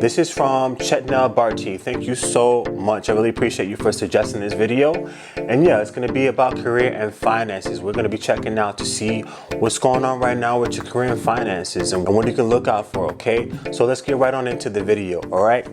This is from Chetna, Bharti. Thank you so much. I really appreciate you for suggesting this video. And yeah, it's gonna be about career and finances. We're gonna be checking out to see what's going on right now with your career and finances and what you can look out for, okay? So let's get right on into the video, all right?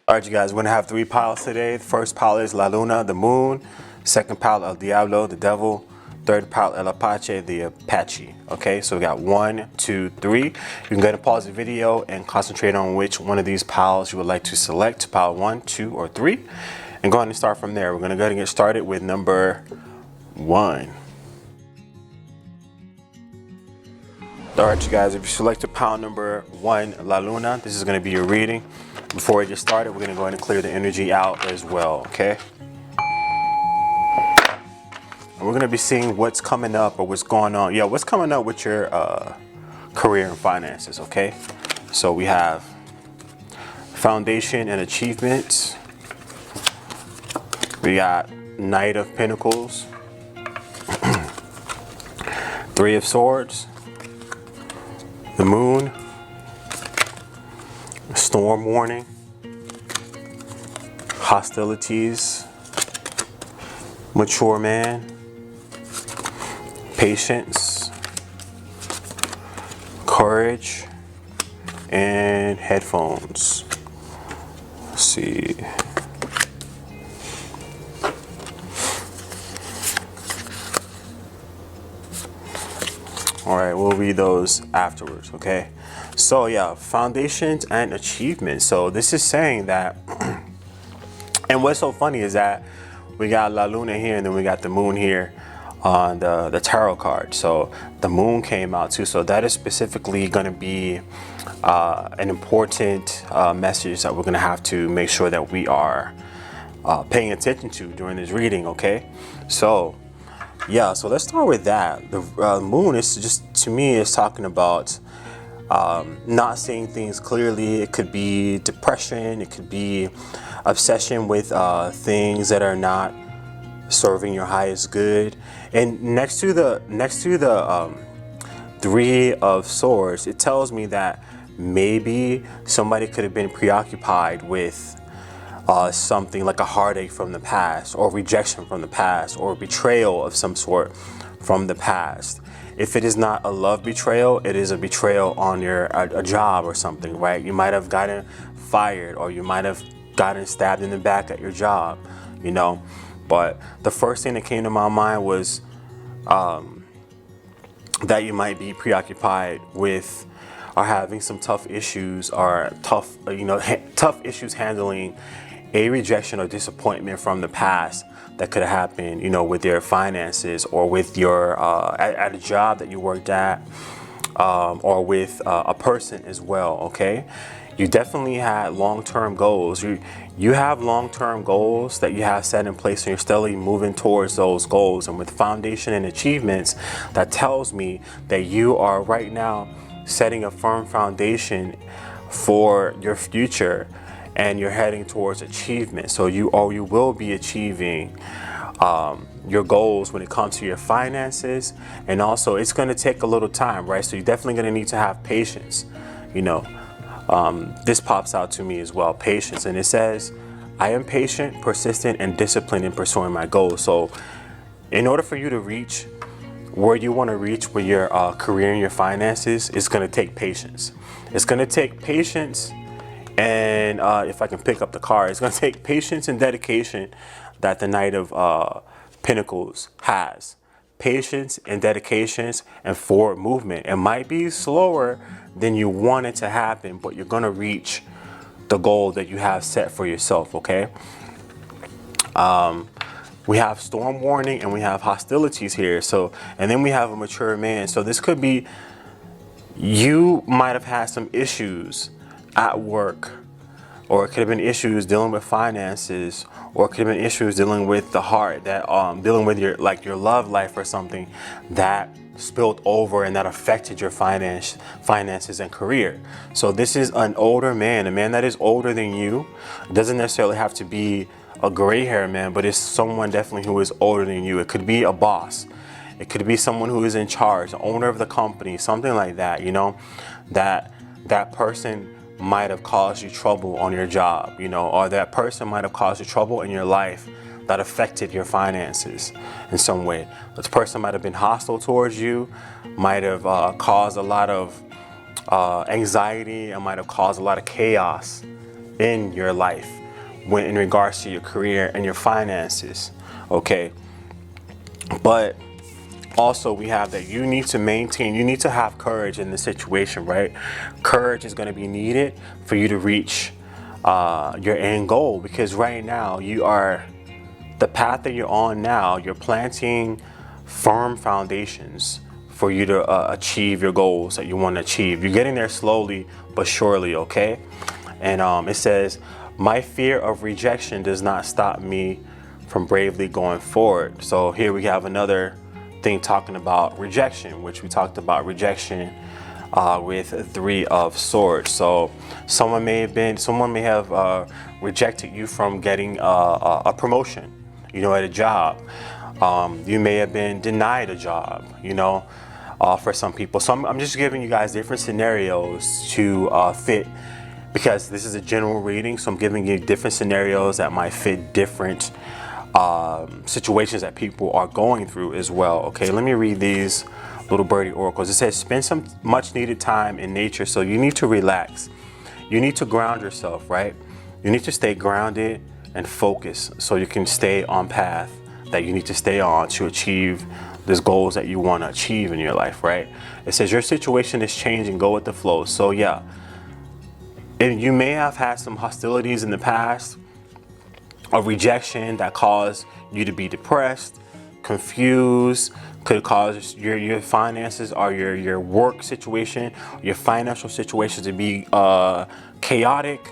All right, you guys, we're gonna have 3 piles today. The first pile is La Luna, the moon. Second pile, El Diablo, the devil. Third pile, El Apache, the Apache. Okay, so we got 1, 2, 3. You can go ahead and pause the video and concentrate on which one of these piles you would like to select, pile 1, 2, or 3. And go ahead and start from there. We're gonna go ahead and get started with number 1. All right, you guys, if you selected pile number 1, La Luna, this is gonna be your reading. Before we get started, we're gonna go ahead and clear the energy out as well, okay? And we're gonna be seeing what's coming up or what's going on. Yeah, what's coming up with your career and finances, okay? So we have foundation and achievements. We got Knight of Pentacles, 3 of Swords, the moon, storm warning, hostilities, mature man, patience, courage, and headphones. Let's see. All right, we'll read those afterwards, okay? So yeah, foundations and achievements. So this is saying that, and what's so funny is that we got La Luna here and then we got the moon here on the tarot card. So the moon came out too. So that is specifically gonna be an important message that we're gonna have to make sure that we are paying attention to during this reading, okay? So yeah, so let's start with that. The moon is just, to me, is talking about not seeing things clearly. It could be depression. It could be obsession with things that are not serving your highest good. And next to the 3 of Swords, it tells me that maybe somebody could have been preoccupied with something like a heartache from the past, or rejection from the past, or betrayal of some sort from the past. If it is not a love betrayal, it is a betrayal on a job or something, right? You might have gotten fired, or you might have gotten stabbed in the back at your job, you know? But the first thing that came to my mind was that you might be preoccupied with or having some tough issues, or tough issues handling a rejection or disappointment from the past that could have happened, you know, with your finances, or with your at a job that you worked at, or with a person as well, okay? You definitely had long-term goals. You have long-term goals that you have set in place, and you're steadily moving towards those goals. And with foundation and achievements, that tells me that you are right now setting a firm foundation for your future, and you're heading towards achievement. So you will be achieving your goals when it comes to your finances. And also, it's going to take a little time, right? So you're definitely going to need to have patience. You know, this pops out to me as well, patience. And it says, I am patient, persistent, and disciplined in pursuing my goals. So in order for you to reach where you want to reach with your career and your finances, it's going to take patience. It's going to take patience. And if I can pick up the card, it's going to take patience and dedication that the Knight of Pentacles has. Patience and dedications and forward movement. It might be slower than you want it to happen, but you're going to reach the goal that you have set for yourself, okay? We have storm warning and we have hostilities here. So, and then we have a mature man. So this could be, you might have had some issues at work, or it could have been issues dealing with finances, or it could have been issues dealing with the heart, that dealing with your love life or something that spilled over and that affected your finances and career. So this is an older man, a man that is older than you. It doesn't necessarily have to be a gray hair man, but it's someone definitely who is older than you. It could be a boss. It could be someone who is in charge, the owner of the company, something like that, you know, that person might have caused you trouble on your job, you know, or that person might have caused you trouble in your life that affected your finances in some way. This person might have been hostile towards you, might have caused a lot of anxiety, and might have caused a lot of chaos in your life when in regards to your career and your finances, okay? But also we have that you need to have courage in this situation, right? Courage is going to be needed for you to reach your end goal, because right now the path that you're on now, you're planting firm foundations for you to achieve your goals that you want to achieve. You're getting there slowly but surely, okay? And it says, my fear of rejection does not stop me from bravely going forward. So here we have another thing talking about rejection, which we talked about rejection with 3 of Swords. So someone may have rejected you from getting a promotion, you know, at a job. You may have been denied a job, you know, for some people. So I'm just giving you guys different scenarios to fit, because this is a general reading. So I'm giving you different scenarios that might fit different situations that people are going through as well. Okay, let me read these little birdie oracles. It says, spend some much needed time in nature. So you need to relax. You need to ground yourself, right? You need to stay grounded and focus so you can stay on path that you need to stay on to achieve these goals that you want to achieve in your life, right? It says your situation is changing, go with the flow. So yeah, and you may have had some hostilities in the past, a rejection that caused you to be depressed, confused, could cause your finances or your work situation, your financial situation to be chaotic,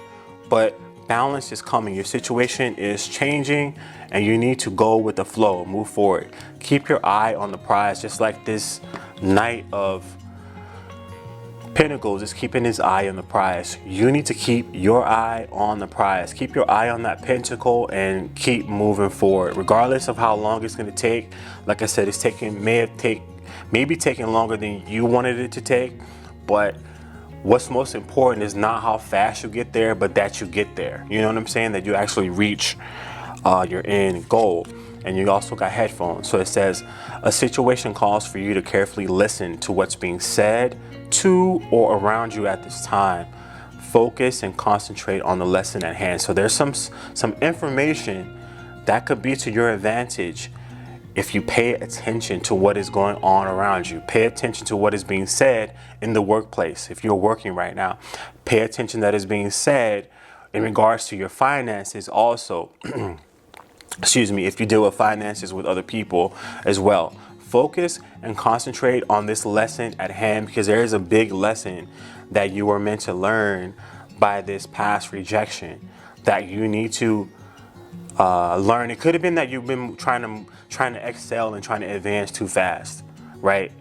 but balance is coming. Your situation is changing and you need to go with the flow, move forward. Keep your eye on the prize, just like this Knight of Pentacles is keeping his eye on the prize. You need to keep your eye on the prize. Keep your eye on that pentacle and keep moving forward, regardless of how long it's going to take. Like I said, it's maybe taking longer than you wanted it to take, but what's most important is not how fast you get there, but that you get there. You know what I'm saying? That you actually reach your end goal. And you also got headphones. So it says, a situation calls for you to carefully listen to what's being said to or around you at this time. Focus and concentrate on the lesson at hand. So there's some information that could be to your advantage if you pay attention to what is going on around you. Pay attention to what is being said in the workplace. If you're working right now, pay attention that is being said in regards to your finances also. Excuse me, if you deal with finances with other people as well. Focus and concentrate on this lesson at hand, because there is a big lesson that you were meant to learn by this past rejection that you need to learn. It could have been that you've been trying to excel and trying to advance too fast, right?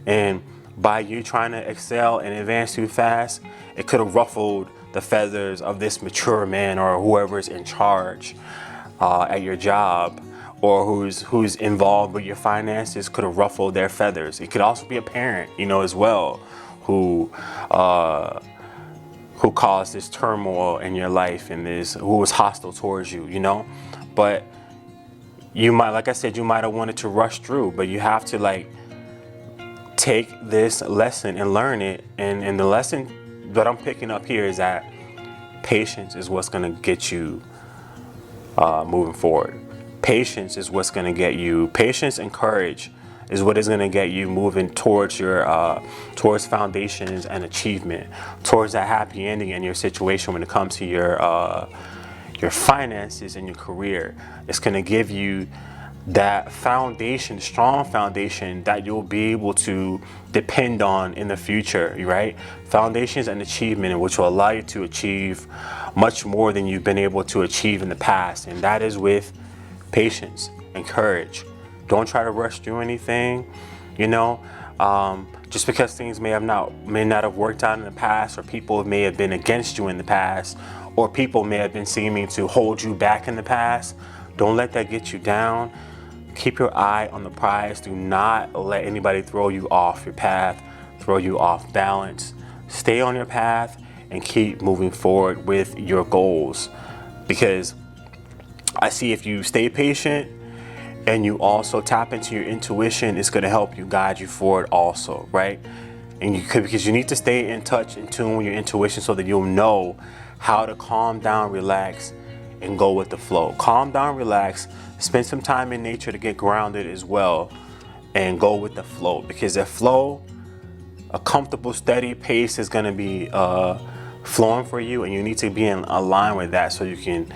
And by you trying to excel and advance too fast, it could have ruffled the feathers of this mature man or whoever is in charge at your job, or who's involved with your finances. Could have ruffled their feathers. It could also be a parent, you know, as well, who caused this turmoil in your life and who was hostile towards you, you know. But you might, like I said, you might have wanted to rush through, but you have to take this lesson and learn it. And the lesson that I'm picking up here is that patience is what's going to get you moving forward. Patience is what's going to get you. Patience and courage is what is going to get you moving towards towards foundations and achievement, towards that happy ending in your situation when it comes to your finances and your career. It's going to give you that foundation, strong foundation that you'll be able to depend on in the future, right? Foundations and achievement, which will allow you to achieve much more than you've been able to achieve in the past. And that is with patience and courage. Don't try to rush through anything, you know. Just because things may not have worked out in the past, or people may have been against you in the past, or people may have been seeming to hold you back in the past. Don't let that get you down. Keep your eye on the prize. Do not let anybody throw you off your path, throw you off balance. Stay on your path and keep moving forward with your goals, because I see if you stay patient and you also tap into your intuition, it's going to help you guide you forward also, right? And because you need to stay in touch, in tune with your intuition, so that you'll know how to calm down, relax, and go with the flow. Calm down, relax, spend some time in nature to get grounded as well, and go with the flow, because that flow, a comfortable, steady pace is going to be flowing for you, and you need to be in line with that so you can,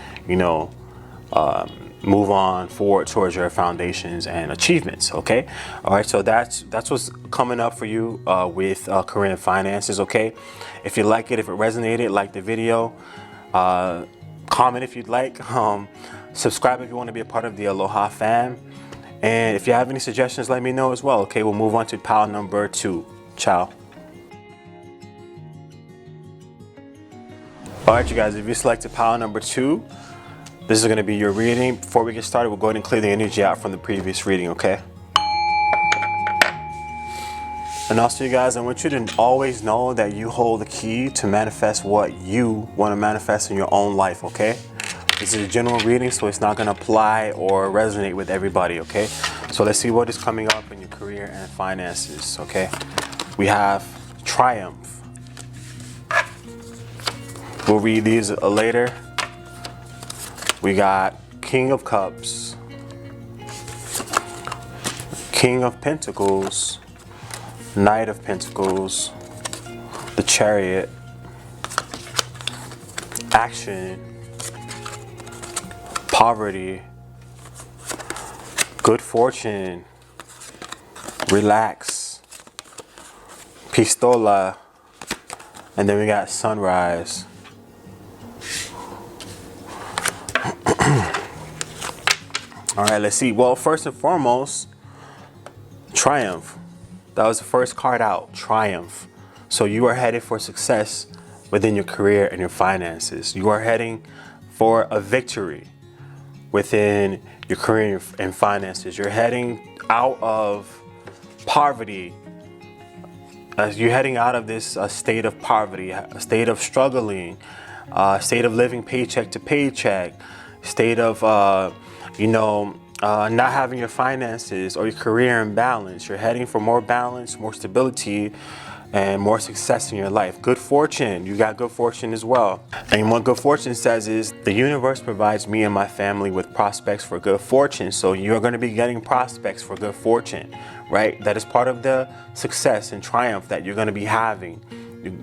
move on forward towards your foundations and achievements. Okay, all right, so that's what's coming up for you with career and finances. Okay, if you like it, if it resonated, like the video, comment if you'd like, subscribe if you want to be a part of the Aloha fam, and if you have any suggestions, let me know as well. Okay, we'll move on to pile number 2. Ciao. All right, you guys, if you selected pile number 2, this is going to be your reading. Before we get started, we'll go ahead and clear the energy out from the previous reading, okay? And also, you guys, I want you to always know that you hold the key to manifest what you want to manifest in your own life, okay? This is a general reading, so it's not going to apply or resonate with everybody, okay? So let's see what is coming up in your career and finances, okay? We have Triumph. We'll read these later. We got King of Cups, King of Pentacles, Knight of Pentacles, the Chariot, Action, Poverty, Good Fortune, Relax, Pistola, and then we got Sunrise. All right, let's see. Well, first and foremost, Triumph. That was the first card out, Triumph. So you are headed for success within your career and your finances. You are heading for a victory within your career and finances. You're heading out of poverty. You're heading out of this state of poverty, a state of struggling, a state of living paycheck to paycheck, state of not having your finances or your career in balance. You're heading for more balance, more stability, and more success in your life. Good fortune. You got good fortune as well. And what good fortune says is, the universe provides me and my family with prospects for good fortune. So you're going to be getting prospects for good fortune, right? That is part of the success and triumph that you're going to be having.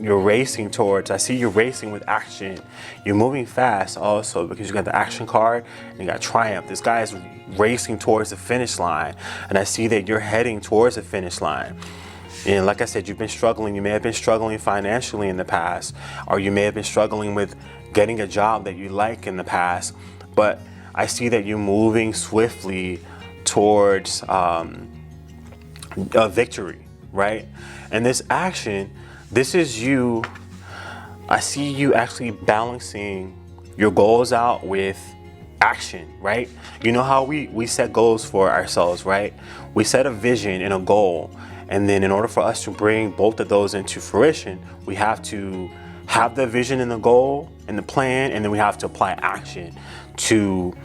You're racing towards. I see you racing with action. You're moving fast also, because you got the action card and you got triumph. This guy is racing towards the finish line, and I see that you're heading towards the finish line. And like I said, you've been struggling. You may have been struggling financially in the past, or you may have been struggling with getting a job that you like in the past. But I see that you're moving swiftly towards a victory, right? And this action, this is you. I see you actually balancing your goals out with action, right? You know how we set goals for ourselves, right? We set a vision and a goal. And then in order for us to bring both of those into fruition, we have to have the vision and the goal and the plan, and then we have to apply action to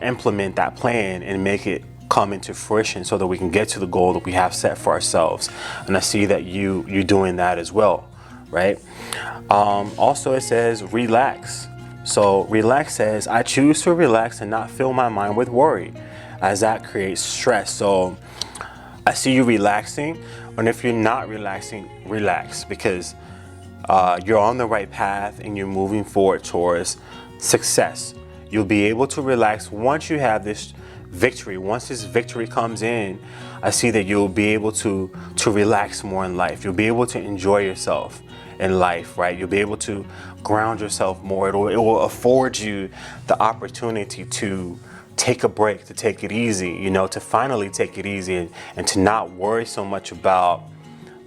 implement that plan and make it come into fruition so that we can get to the goal that we have set for ourselves. And I see that you're doing that as well, right? Also, it says relax. So relax says, I choose to relax and not fill my mind with worry, as that creates stress. So I see you relaxing, and if you're not relaxing, relax, because you're on the right path and you're moving forward towards success. You'll be able to relax once you have this victory. Once this victory comes in, I see that you'll be able to relax more in life. You'll be able to enjoy yourself in life, right? You'll be able to ground yourself more. It will afford you the opportunity to take a break, to take it easy, to finally take it easy and to not worry so much about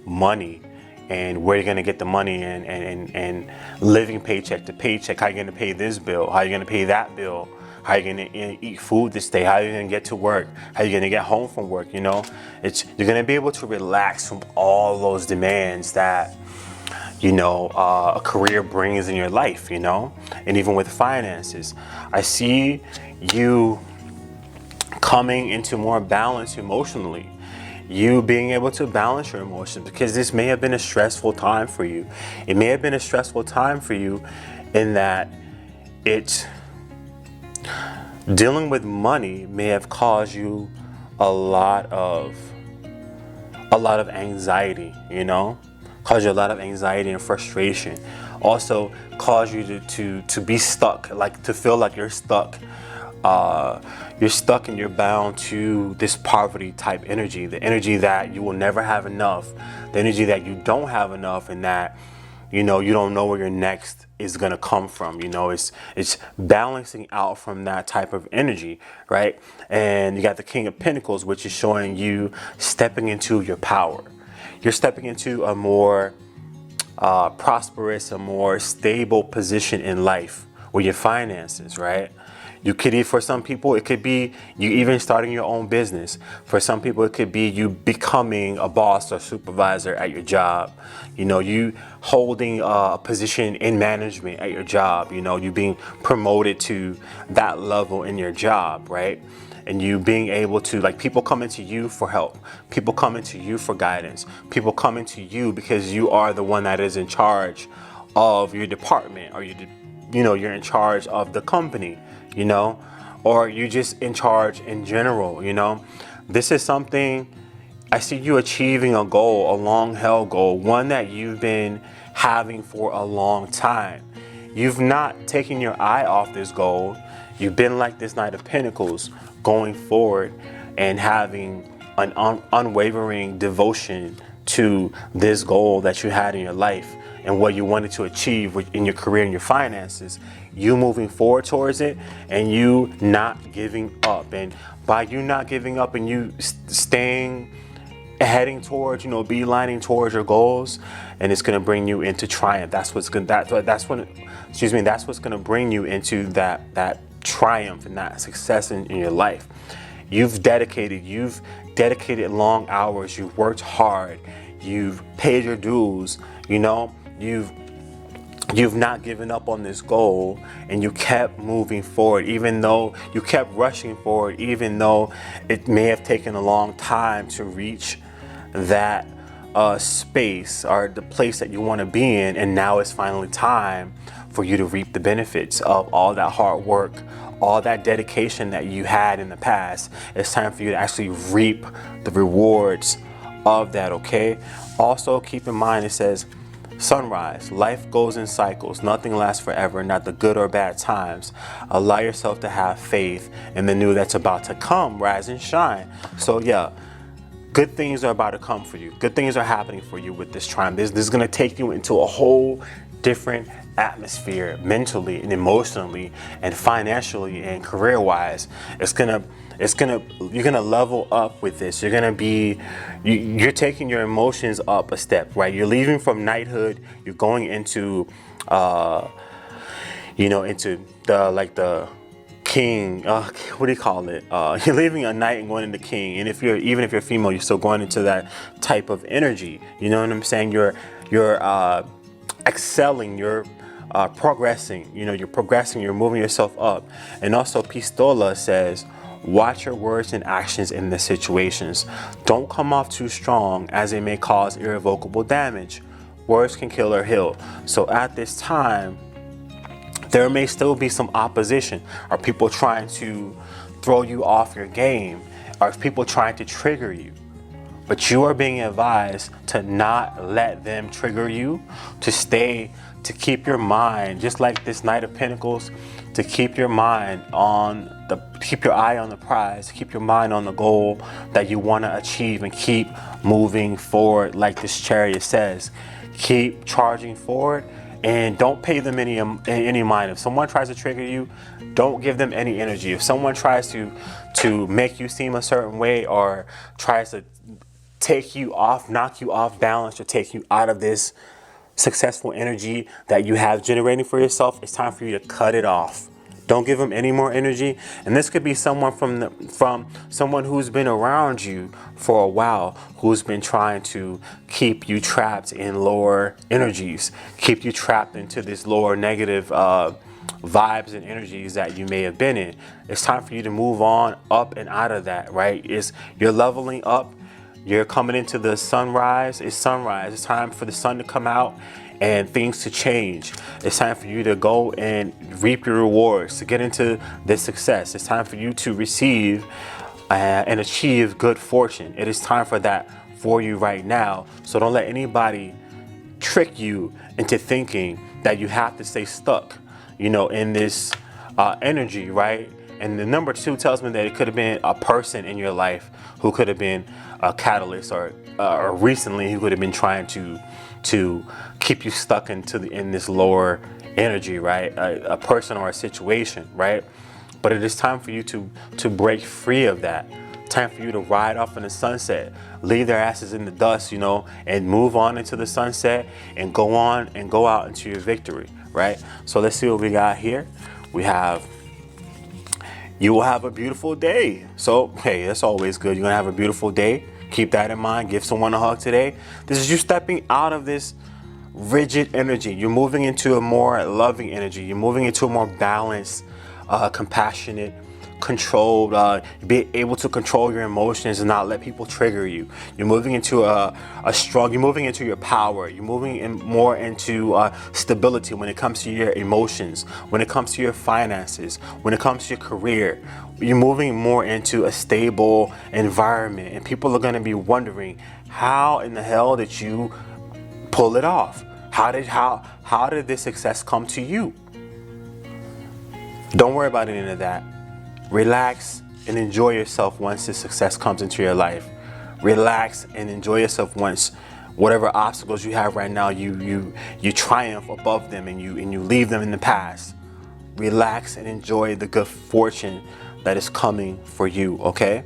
money, and where you're going to get the money and living paycheck to paycheck. How you're going to pay this bill? How you're going to pay that bill? How you're going to eat food this day? How you're going to get to work? How you're going to get home from work? You know, you're going to be able to relax from all those demands that, you know, a career brings in your life, you know, and even with finances. I see you coming into more balance emotionally. You being able to balance your emotions, because this may have been a stressful time for you. It may have been a stressful time for you in that dealing with money may have caused you a lot of anxiety, you know, caused you a lot of anxiety and frustration. Also caused you to be stuck, like to feel like you're stuck. You're stuck and you're bound to this poverty type energy, the energy that you will never have enough, the energy that you don't have enough, and that, you know, you don't know where your next is going to come from. You know, it's balancing out from that type of energy, right? And you got the King of Pentacles, which is showing you stepping into your power. You're stepping into a more prosperous, a more stable position in life with your finances, right? You could, for some people, it could be you even starting your own business. For some people, it could be you becoming a boss or supervisor at your job. You know, you holding a position in management at your job. You know, you being promoted to that level in your job, right? And you being able to, like, people coming to you for help. People coming to you for guidance. People coming to you because you are the one that is in charge of your department, or you're in charge of the company. You know, or you're just in charge in general. You know, this is something I see you achieving a goal, a long held goal, one that you've been having for a long time. You've not taken your eye off this goal. You've been like this Knight of Pentacles, going forward and having an unwavering devotion to this goal that you had in your life and what you wanted to achieve in your career and your finances. You moving forward towards it and you not giving up. And by you not giving up and you heading towards, you know, beelining towards your goals, and it's going to bring you into triumph. That's what's going to bring you into that triumph and that success in your life. You've dedicated long hours. You've worked hard. You've paid your dues. You know, you've not given up on this goal, and you kept moving forward, even though you kept rushing forward, even though it may have taken a long time to reach that space or the place that you want to be in. And now it's finally time for you to reap the benefits of all that hard work, all that dedication that you had in the past. It's time for you to actually reap the rewards of that, okay? Also, keep in mind, it says, sunrise, life goes in cycles, nothing lasts forever, not the good or bad times. Allow yourself to have faith in the new that's about to come, rise and shine. So yeah, good things are about to come for you. Good things are happening for you with this triumph. This is going to take you into a whole different atmosphere, mentally and emotionally and financially and career-wise. You're gonna level up with this. You're taking your emotions up a step, right? You're leaving from knighthood. You're going into, into the king. What do you call it? You're leaving a knight and going into king. And even if you're female, you're still going into that type of energy. You know what I'm saying? You're excelling. You're progressing. You know, you're progressing. You're moving yourself up. And also, Pistola says, watch your words and actions in the situations. Don't come off too strong, as it may cause irrevocable damage. Words can kill or heal. So at this time, there may still be some opposition, or people trying to throw you off your game, or people trying to trigger you. But you are being advised to not let them trigger you, to keep your mind, just like this Knight of Pentacles, to keep your eye on the prize, keep your mind on the goal that you want to achieve, and keep moving forward. Like this Chariot says, keep charging forward, and don't pay them any mind. If someone tries to trigger you, don't give them any energy. If someone tries to make you seem a certain way, or tries to take you off, knock you off balance, or take you out of this successful energy that you have generating for yourself, it's time for you to cut it off. Don't give them any more energy. And this could be someone from someone who's been around you for a while, who's been trying to keep you trapped in lower energies, keep you trapped into this lower negative vibes and energies that you may have been in. It's time for you to move on up and out of that, right? You're leveling up. You're coming into the sunrise. It's sunrise. It's time for the sun to come out and things to change. It's time for you to go and reap your rewards, to get into this success. It's time for you to receive and achieve good fortune. It is time for that for you right now. So don't let anybody trick you into thinking that you have to stay stuck, you know, in this energy, right? And the number 2 tells me that it could have been a person in your life who could have been a catalyst, or recently who could have been trying to keep you stuck in this lower energy, right? A person or a situation, right? But it is time for you to break free of that. Time for you to ride off in the sunset, leave their asses in the dust, you know, and move on into the sunset and go on and go out into your victory, right? So let's see what we got here. We have, you will have a beautiful day. So, hey, that's always good. You're going to have a beautiful day. Keep that in mind. Give someone a hug today. This is you stepping out of this rigid energy. You're moving into a more loving energy. You're moving into a more balanced, compassionate, controlled, be able to control your emotions and not let people trigger you. You're moving into you're moving into your power. You're moving more into stability when it comes to your emotions, when it comes to your finances, when it comes to your career. You're moving more into a stable environment, and people are going to be wondering, how in the hell did you pull it off? How did this success come to you? Don't worry about any of that. Relax and enjoy yourself once the success comes into your life. Relax and enjoy yourself once whatever obstacles you have right now, you triumph above them and you leave them in the past. Relax and enjoy the good fortune that is coming for you, okay?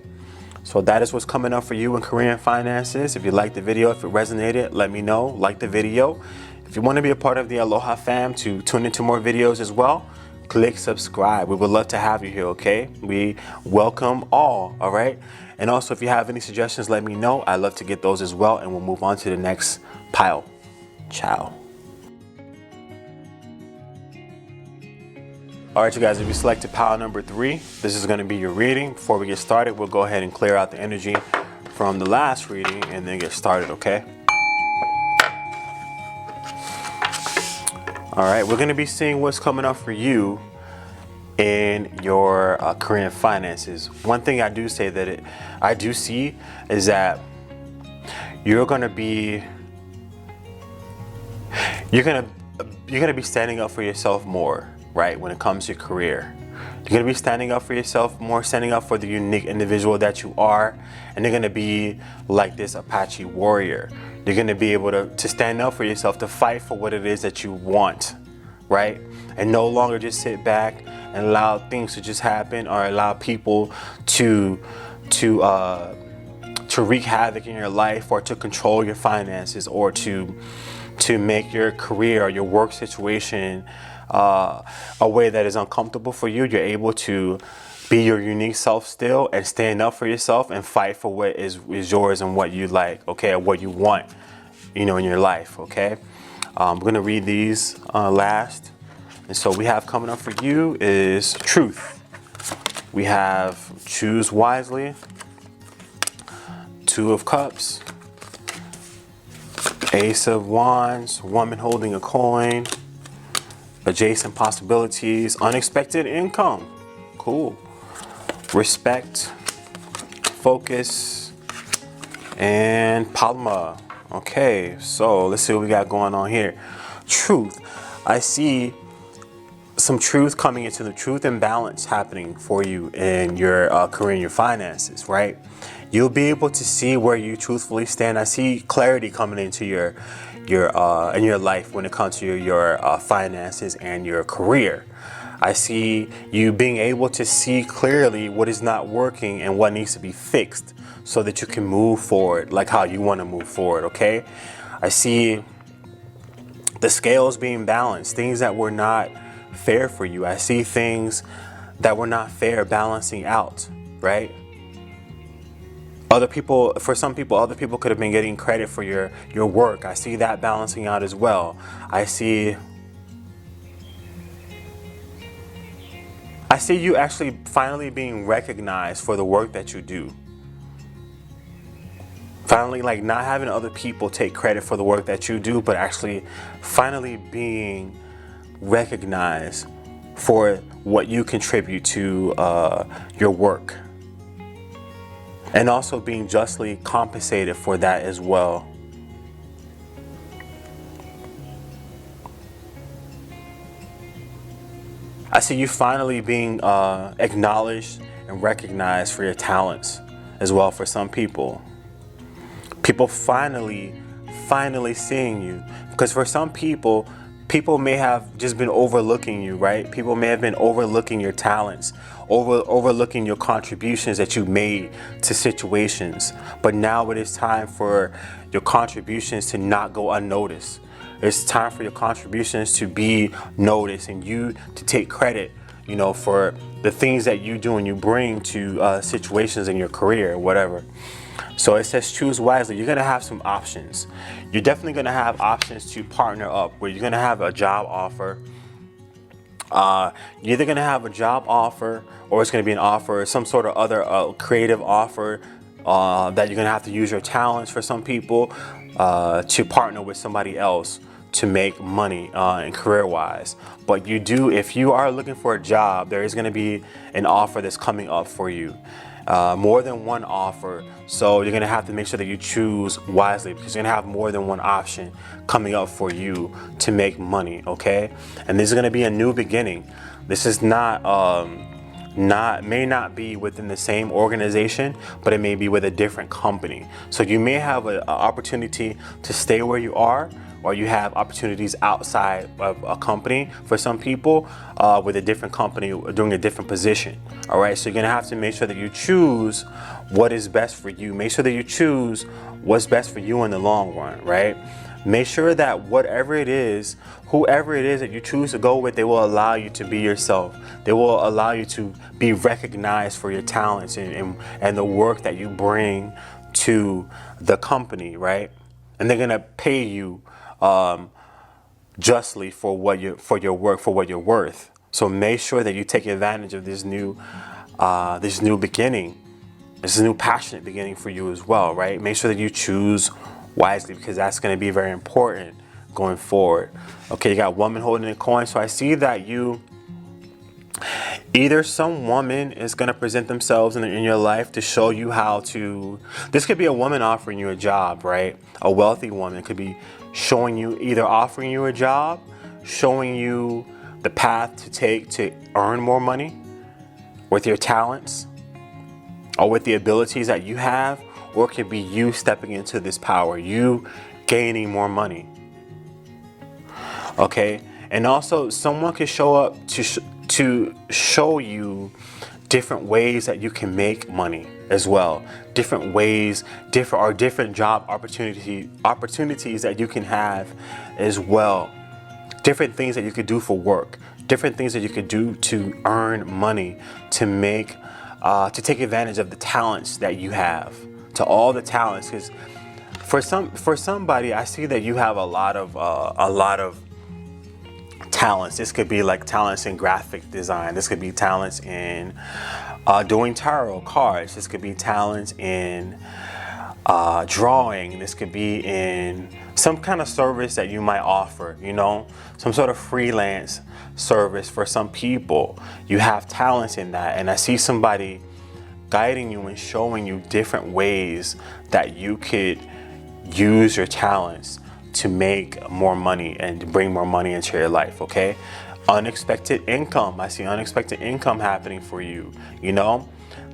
So that is what's coming up for you in career and finances. If you liked the video, if it resonated, let me know. Like the video. If you want to be a part of the Aloha fam to tune into more videos as well, click subscribe. We would love to have you here, okay? We welcome all right? And also, if you have any suggestions, let me know. I'd love to get those as well, and we'll move on to the next pile. Ciao. All right, you guys, if you selected pile number 3, this is going to be your reading. Before we get started, we'll go ahead and clear out the energy from the last reading and then get started, okay? All right, we're going to be seeing what's coming up for you in your career and finances. One thing I do say that I do see is that you're going to be standing up for yourself more, right? When it comes to your career, you're going to be standing up for yourself more, standing up for the unique individual that you are, and you're going to be like this Apache warrior. You're going to be able to stand up for yourself, to fight for what it is that you want, right? And no longer just sit back and allow things to just happen, or allow people to wreak havoc in your life, or to control your finances, or to make your career or your work situation a way that is uncomfortable for you. You're able to be your unique self still and stand up for yourself and fight for what is yours and what you like, okay, or what you want, you know, in your life, okay? We're gonna read these last. And so we have coming up for you is truth. We have choose wisely, 2 of cups, ace of wands, woman holding a coin, adjacent possibilities, unexpected income, cool, respect, focus, and Palma. Okay, so let's see what we got going on here. Truth. I see some truth coming into the truth and balance happening for you in your career and your finances, right? You'll be able to see where you truthfully stand. I see clarity coming into your in your life when it comes to your finances and your career. I see you being able to see clearly what is not working and what needs to be fixed so that you can move forward like how you want to move forward, okay? I see the scales being balanced, things that were not fair for you. I see things that were not fair balancing out, right? Other people, for some people, other people could have been getting credit for your work. I see that balancing out as well. I see you actually finally being recognized for the work that you do. Finally, like not having other people take credit for the work that you do, but actually finally being recognized for what you contribute to your work. And also being justly compensated for that as well. I see you finally being acknowledged and recognized for your talents as well for some people. People finally seeing you. Because for some people, people may have just been overlooking you, right? People may have been overlooking your talents, overlooking your contributions that you made to situations. But now it is time for your contributions to not go unnoticed. It's time for your contributions to be noticed and you to take credit, you know, for the things that you do and you bring to situations in your career or whatever. So it says choose wisely. You're going to have some options. You're definitely going to have options to partner up where you're going to have a job offer. You're either going to have a job offer or it's going to be an offer, some sort of other creative offer that you're going to have to use your talents for some people to partner with somebody else to make money and career-wise. But you do, if you are looking for a job, there is going to be an offer that's coming up for you. More than one offer, so you're going to have to make sure that you choose wisely because you're going to have more than one option coming up for you to make money, okay? And this is going to be a new beginning. This is may not be within the same organization, but it may be with a different company. So you may have an opportunity to stay where you are, or you have opportunities outside of a company for some people with a different company doing a different position. All right, so you're gonna have to make sure that you choose what is best for you. Make sure that you choose what's best for you in the long run, right? Make sure that whatever it is, whoever it is that you choose to go with, they will allow you to be yourself. They will allow you to be recognized for your talents and the work that you bring to the company, right? And they're gonna pay you justly for your work, for what you're worth. So make sure that you take advantage of this new beginning, this new passionate beginning for you as well, right? Make sure that you choose wisely because that's going to be very important going forward. Okay, you got woman holding a coin. So I see that either some woman is going to present themselves in your life to show you how to. This could be a woman offering you a job, right? A wealthy woman could be showing you, either offering you a job, showing you the path to take to earn more money with your talents or with the abilities that you have, or it could be you stepping into this power, you gaining more money. Okay, and also someone could show up to show you different ways that you can make money as well. Different ways, different job opportunities that you can have as well. Different things that you could do for work. Different things that you could do to earn money, to make, to take advantage of the talents that you have. To all the talents, because for somebody, I see that you have a lot of talents. This could be like talents in graphic design. This could be talents in doing tarot cards. This could be talents in drawing. This could be in some kind of service that you might offer, you know, some sort of freelance service for some people. You have talents in that, and I see somebody guiding you and showing you different ways that you could use your talents to make more money and to bring more money into your life, okay? Unexpected income. I see unexpected income happening for you, you know?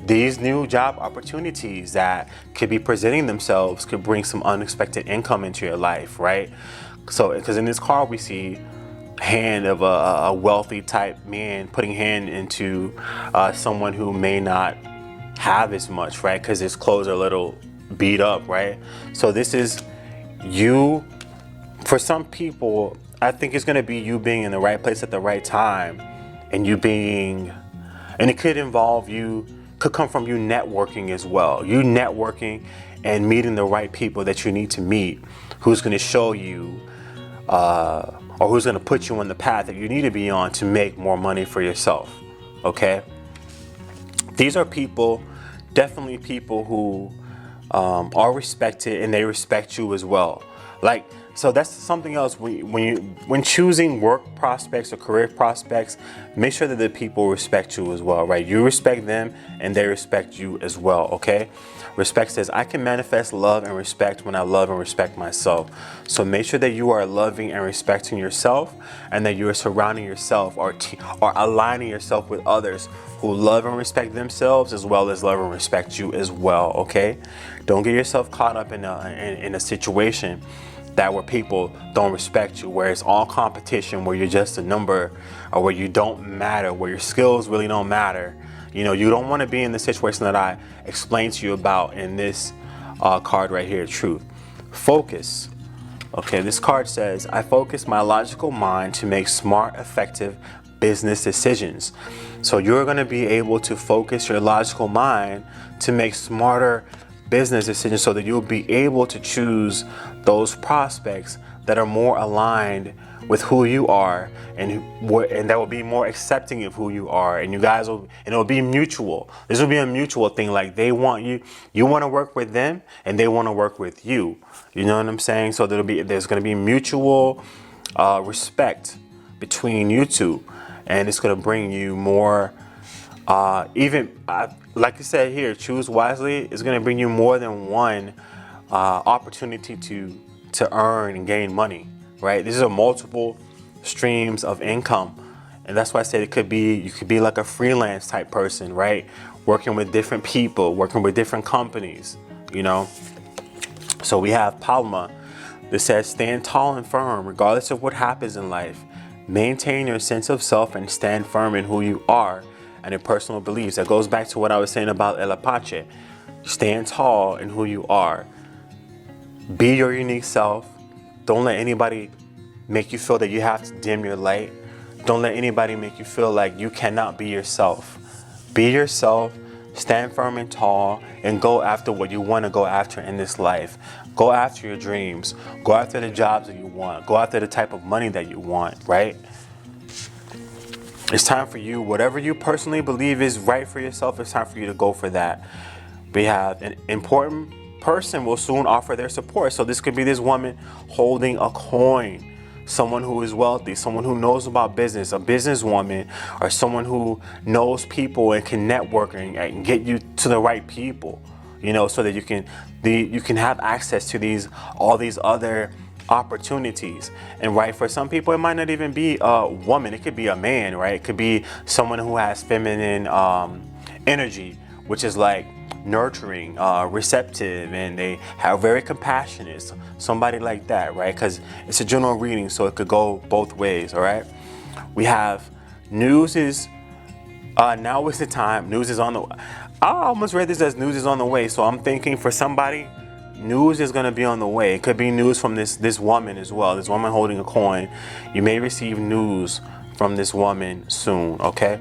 These new job opportunities that could be presenting themselves could bring some unexpected income into your life, right? So, because in this card we see hand of a wealthy type man putting hand into someone who may not have as much, right? Because his clothes are a little beat up, right? So this is you. For some people, I think it's going to be you being in the right place at the right time, and and it could involve could come from you networking as well. You networking and meeting the right people that you need to meet, who's going to show you, or who's going to put you on the path that you need to be on to make more money for yourself. Okay? These are people, definitely people who are respected, and they respect you as well. So that's something else. When choosing work prospects or career prospects, make sure that the people respect you as well, right? You respect them and they respect you as well, okay? Respect says, I can manifest love and respect when I love and respect myself. So make sure that you are loving and respecting yourself, and that you are surrounding yourself or aligning yourself with others who love and respect themselves as well as love and respect you as well, okay? Don't get yourself caught up in a situation where people don't respect you, where it's all competition, where you're just a number, or where you don't matter, where your skills really don't matter. You don't want to be in the situation that I explained to you about in this card right here, truth. Focus. Okay, this card says, I focus my logical mind to make smart, effective business decisions. So you're going to be able to focus your logical mind to make smarter business decisions, so that you'll be able to choose those prospects that are more aligned with who you are, and that will be more accepting of who you are, and it'll be mutual. This will be a mutual thing. Like, they want you want to work with them, and they want to work with you. You know what I'm saying? So there's going to be mutual respect between you two, and it's going to bring you more. Like I said here, choose wisely. It's going to bring you more than one opportunity to earn and gain money, right? These are multiple streams of income, and that's why I said you could be like a freelance type person, right? Working with different people, working with different companies, So we have Palma that says, stand tall and firm regardless of what happens in life. Maintain your sense of self and stand firm in who you are and your personal beliefs. That goes back to what I was saying about El Apache. Stand tall in who you are. Be your unique self. Don't let anybody make you feel that you have to dim your light. Don't let anybody make you feel like you cannot be yourself. Be yourself, stand firm and tall, and go after what you want to go after in this life. Go after your dreams. Go after the jobs that you want. Go after the type of money that you want, right? It's time for you, whatever you personally believe is right for yourself, it's time for you to go for that. We have an important person will soon offer their support. So this could be this woman holding a coin, someone who is wealthy, someone who knows about business, a businesswoman, or someone who knows people and can network and get you to the right people, so that you can have access to all these other opportunities. And right, for some people it might not even be a woman, it could be a man, right? It could be someone who has feminine energy, which is like nurturing, receptive, and they are very compassionate. Somebody like that, right? Because it's a general reading, so it could go both ways. All right, we have news is now is the time. News is on the I almost read this as news is on the way, so I'm thinking for somebody, news is going to be on the way. It could be news from this woman as well. This woman holding a coin. You may receive news from this woman soon, okay?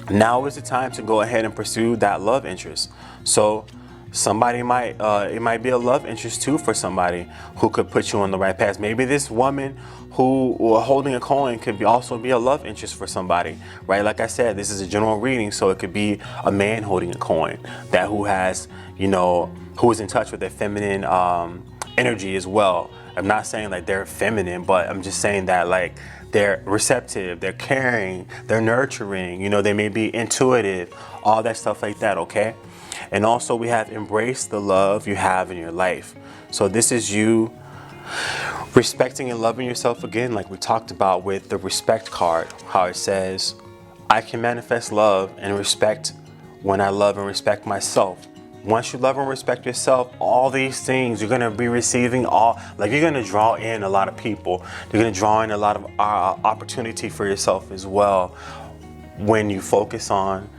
Now is the time to go ahead and pursue that love interest. So somebody it might be a love interest too for somebody who could put you on the right path. Maybe this woman who holding a coin could also be a love interest for somebody, right? Like I said, this is a general reading, so it could be a man holding a coin who has, who is in touch with their feminine energy as well. I'm not saying like they're feminine, but I'm just saying that like they're receptive, they're caring, they're nurturing, they may be intuitive, all that stuff like that, okay? And also we have embrace the love you have in your life. So this is you respecting and loving yourself again, like we talked about with the respect card, how it says, I can manifest love and respect when I love and respect myself. once you love and respect yourself, all these things you're gonna be receiving, you're gonna draw in a lot of people. You're gonna draw in a lot of opportunity for yourself as well when you focus on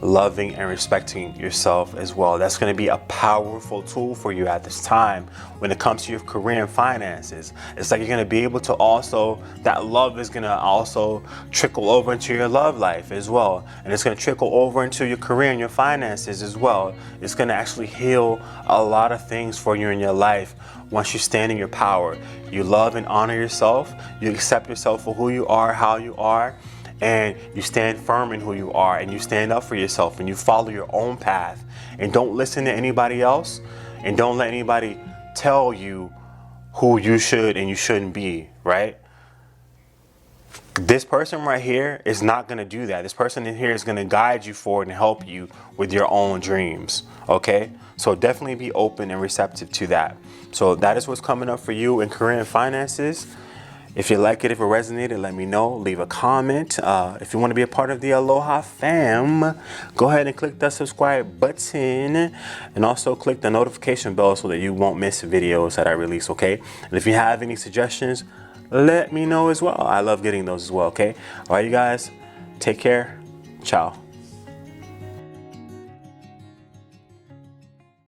loving and respecting yourself as well. That's going to be a powerful tool for you at this time when it comes to your career and finances. It's like you're going to be able to also, that love is going to also trickle over into your love life as well. And it's going to trickle over into your career and your finances as well. It's going to actually heal a lot of things for you in your life once you stand in your power. You love and honor yourself. You accept yourself for who you are, how you are. And you stand firm in who you are, and you stand up for yourself, and you follow your own path, and don't listen to anybody else, and don't let anybody tell you who you should and you shouldn't be, right? This person right here is not going to do that. This person in here is going to guide you forward and help you with your own dreams, okay? So definitely be open and receptive to that. So that is what's coming up for you in career and finances. If you like it, if it resonated, let me know. Leave a comment. If you want to be a part of the Aloha fam, go ahead and click the subscribe button and also click the notification bell so that you won't miss videos that I release, okay? And if you have any suggestions, let me know as well. I love getting those as well, okay? All right, you guys, take care. Ciao.